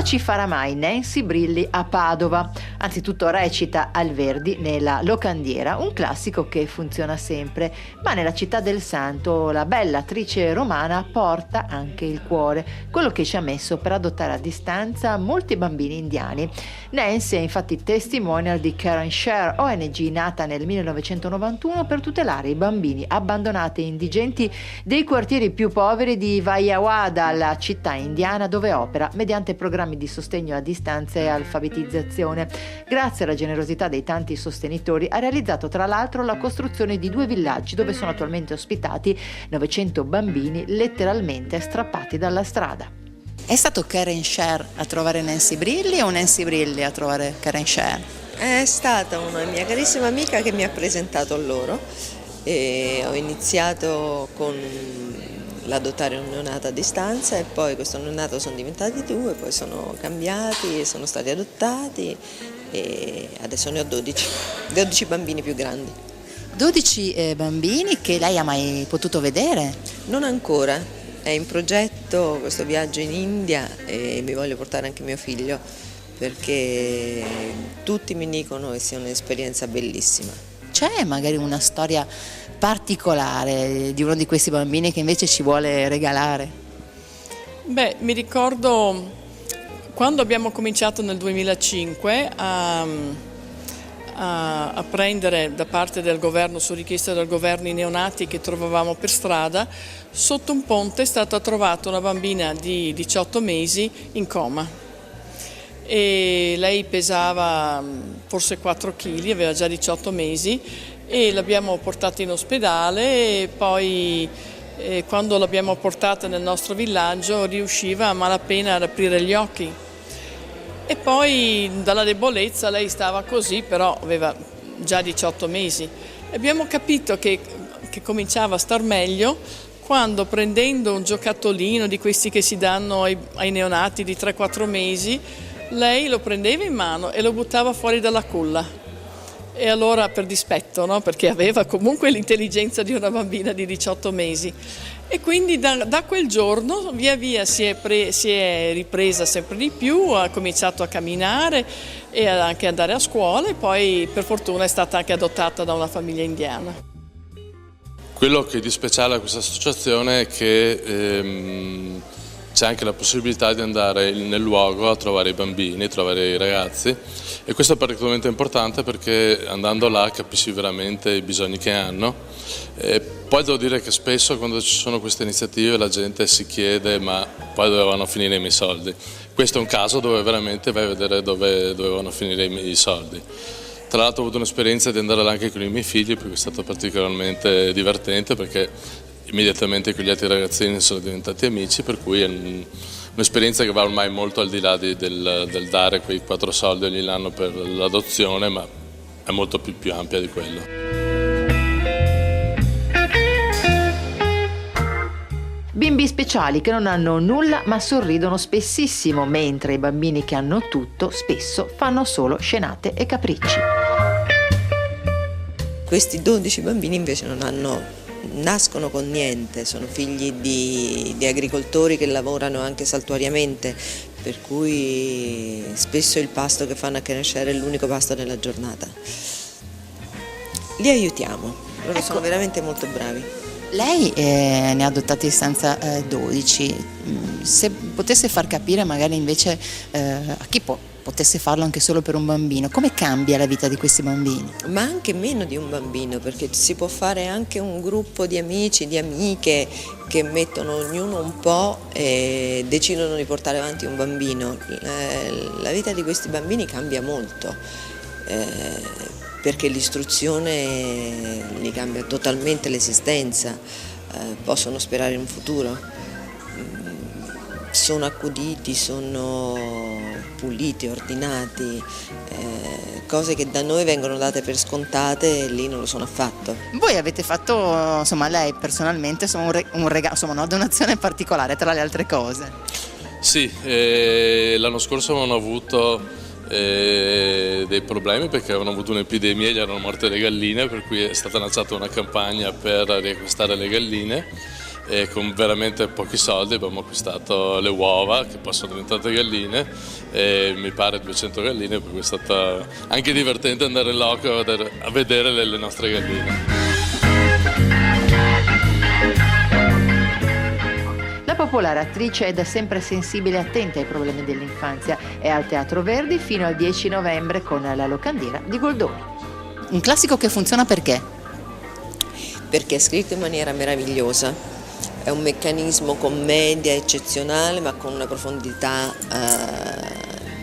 Cosa ci farà mai Nancy Brilli a Padova? Anzitutto recita al Verdi nella Locandiera, un classico che funziona sempre, ma nella città del santo la bella attrice romana porta anche il cuore, quello che ci ha messo per adottare a distanza molti bambini indiani. Nancy è infatti testimonial di Care and Share, ONG nata nel 1991 per tutelare i bambini abbandonati e indigenti dei quartieri più poveri di Vijayawada, la città indiana dove opera mediante programmi di sostegno a distanza e alfabetizzazione. Grazie alla generosità dei tanti sostenitori ha realizzato tra l'altro la costruzione di 2 villaggi dove sono attualmente ospitati 900 bambini letteralmente strappati dalla strada. È stato Care and Share a trovare Nancy Brilli o Nancy Brilli a trovare Care and Share? È stata una mia carissima amica che mi ha presentato a loro e ho iniziato con l'adottare un neonato a distanza e poi questo neonato sono diventati 2, poi sono cambiati, sono stati adottati e adesso ne ho 12 bambini più grandi. 12 bambini che lei ha mai potuto vedere? Non ancora, è in progetto questo viaggio in India e mi voglio portare anche mio figlio perché tutti mi dicono che sia un'esperienza bellissima. C'è magari una storia particolare di uno di questi bambini che invece ci vuole regalare? Beh, mi ricordo quando abbiamo cominciato nel 2005 a prendere da parte del governo, su richiesta del governo, i neonati che trovavamo per strada. Sotto un ponte è stata trovata una bambina di 18 mesi in coma e lei pesava forse 4 kg, aveva già 18 mesi e l'abbiamo portata in ospedale e poi quando l'abbiamo portata nel nostro villaggio riusciva a malapena ad aprire gli occhi. E poi dalla debolezza lei stava così, però aveva già 18 mesi. Abbiamo capito che cominciava a star meglio quando, prendendo un giocattolino di questi che si danno ai neonati di 3-4 mesi, lei lo prendeva in mano e lo buttava fuori dalla culla. E allora, per dispetto, no? Perché aveva comunque l'intelligenza di una bambina di 18 mesi. E quindi da quel giorno via via si è ripresa sempre di più, ha cominciato a camminare e anche andare a scuola e poi per fortuna è stata anche adottata da una famiglia indiana. Quello che è di speciale a questa associazione è che c'è anche la possibilità di andare nel luogo a trovare i bambini, trovare i ragazzi e questo è particolarmente importante perché andando là capisci veramente i bisogni che hanno. E poi devo dire che spesso quando ci sono queste iniziative la gente si chiede ma poi dove vanno a finire i miei soldi. Questo è un caso dove veramente vai a vedere dove vanno a finire i soldi. Tra l'altro ho avuto un'esperienza di andare là anche con i miei figli perché è stato particolarmente divertente perché immediatamente con gli altri ragazzini sono diventati amici, per cui è un'esperienza che va ormai molto al di là del dare quei 4 soldi ogni anno per l'adozione, ma è molto più ampia di quello. Bimbi speciali che non hanno nulla ma sorridono spessissimo, mentre i bambini che hanno tutto spesso fanno solo scenate e capricci. Questi 12 bambini invece nascono con niente, sono figli di agricoltori che lavorano anche saltuariamente, per cui spesso il pasto che fanno a Care and Share è l'unico pasto della giornata. Li aiutiamo, loro sono veramente molto bravi. Lei ne ha adottati in stanza 12, se potesse far capire magari invece a chi potesse farlo anche solo per un bambino, come cambia la vita di questi bambini? Ma anche meno di un bambino, perché si può fare anche un gruppo di amici, di amiche che mettono ognuno un po' e decidono di portare avanti un bambino. La vita di questi bambini cambia molto. Perché l'istruzione gli cambia totalmente l'esistenza, possono sperare in un futuro, sono accuditi, sono puliti, ordinati, cose che da noi vengono date per scontate e lì non lo sono affatto. Voi avete fatto, insomma lei personalmente, un regalo, insomma una donazione particolare tra le altre cose. Sì, l'anno scorso avevano avuto dei problemi perché avevano avuto un'epidemia e gli erano morte le galline, per cui è stata lanciata una campagna per riacquistare le galline e con veramente pochi soldi abbiamo acquistato le uova che poi sono diventate galline, e mi pare 200 galline, per cui è stato anche divertente andare in loco a vedere le nostre galline. La popolare attrice è da sempre sensibile e attenta ai problemi dell'infanzia. È al Teatro Verdi fino al 10 novembre con La Locandiera di Goldoni. Un classico che funziona perché? Perché è scritto in maniera meravigliosa, è un meccanismo commedia eccezionale, ma con una profondità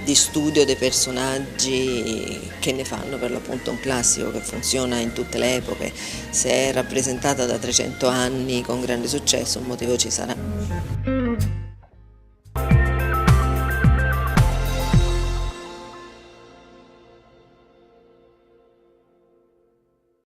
di studio dei personaggi che ne fanno per l'appunto un classico che funziona in tutte le epoche. Se è rappresentata da 300 anni con grande successo, un motivo ci sarà.